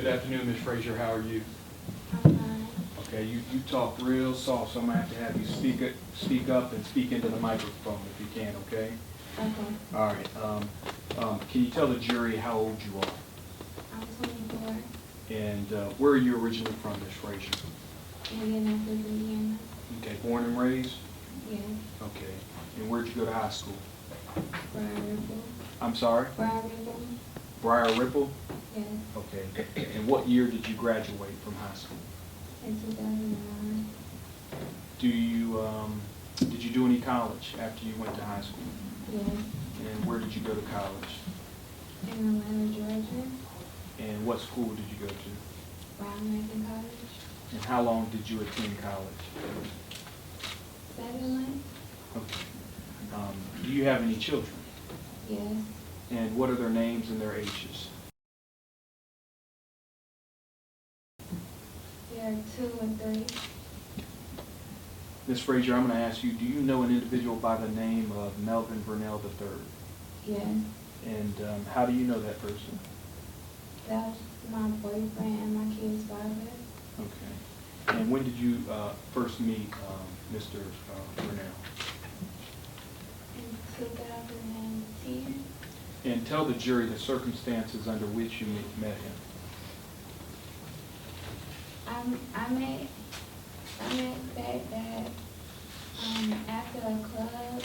Good afternoon, Ms. Frazier. How are you? I'm fine. Okay, you talk real soft, so I'm going to have you speak up and speak into the microphone if you can, okay? Okay. All right. Can you tell the jury how old you are? I'm 24. And where are you originally from, Ms. Frazier? Indianapolis, Indiana. Okay, born and raised? Yes. Okay. And where'd you go to high school? Briar Ripple. I'm sorry? Briar Ripple. Briar Ripple? Yes. Okay. And what year did you graduate from high school? In 2009. Did you do any college after you went to high school? Yes. And where did you go to college? In Atlanta, Georgia. And what school did you go to? Brown Macon College. And how long did you attend college? 7 months. Okay. Do you have any children? Yes. And what are their names and their ages? There are 2 and 3. Ms. Frazier, I'm going to ask you, do you know an individual by the name of Melvin Vernell III? Yes. And how do you know that person? That's my boyfriend and my kid's father. Okay. And when did you first meet Mr. Vernell? In 2010. And tell the jury the circumstances under which you met him. I met that after a club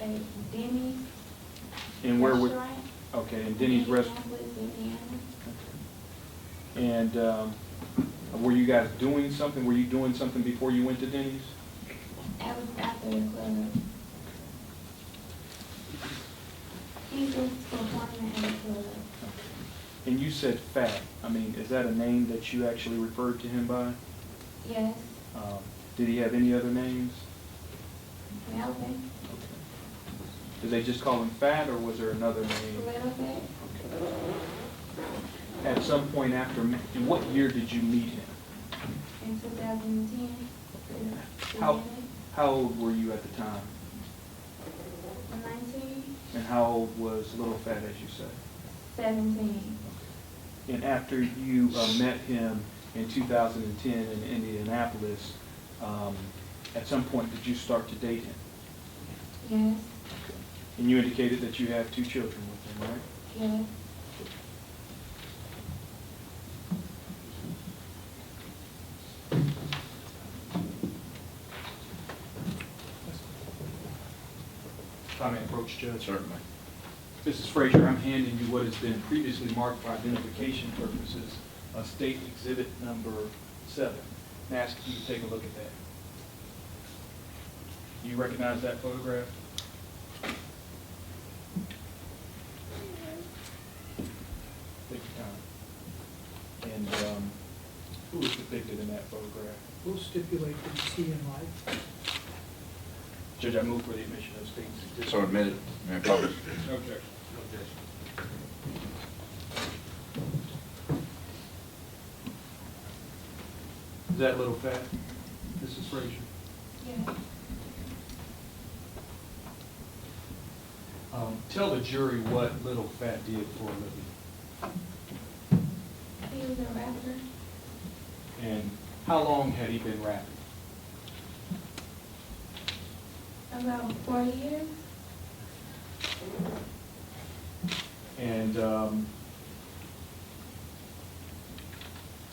at Denny's And where would? restaurant. Okay, and Denny's restaurant. Indianapolis, Indiana. And were you guys doing something? Were you doing something before you went to Denny's? That was after the club. He was performing at the club. And you said Phat. I mean, is that a name that you actually referred to him by? Yes. Did he have any other names? Melvin. Okay. Did they just call him Phat, or was there another name? Little bit. At some point after, in what year did you meet him? In 2010. How old were you at the time? 19. And how old was Lil Phat, as you said? 17. And after you met him in 2010 in Indianapolis, at some point did you start to date him? Yes. And you indicated that you have 2 children with him, right? Yes. If I may approach, Judge. Certainly. Mrs. Frazier, I'm handing you what has been previously marked for identification purposes, State Exhibit Number 7. And ask you to take a look at that. Do you recognize that photograph? Take your time. And who is depicted in that photograph? We'll stipulate that you see in life. Judge, I move for the admission of State Exhibit. So admitted. May I publish? No objection. No objection. Is that Lil Phat, Mrs. Frazier? Yes. Tell the jury what Lil Phat did for a living. He was a rapper. And how long had he been rapping? About 4 years. And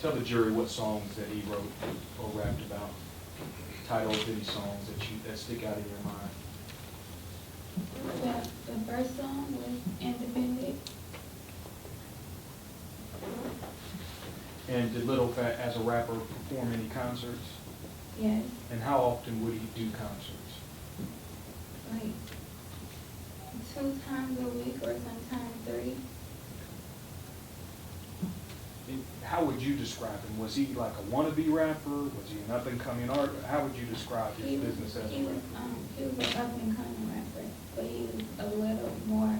tell the jury what songs that he wrote or rapped about. Titles of any songs that stick out in your mind. The first song was Independent. And did Lil Phat, as a rapper, perform any concerts? Yes. And how often would he do concerts? Like 2 times a week or sometimes 3. And how would you describe him? Was he like a wannabe rapper? Was he an up-and-coming artist? How would you describe his business as a rapper? He was an up-and-coming rapper, but he was a little more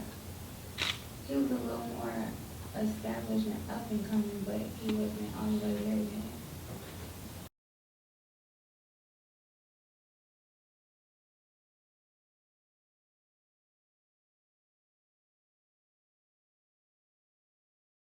established and up-and-coming, but he wasn't all the way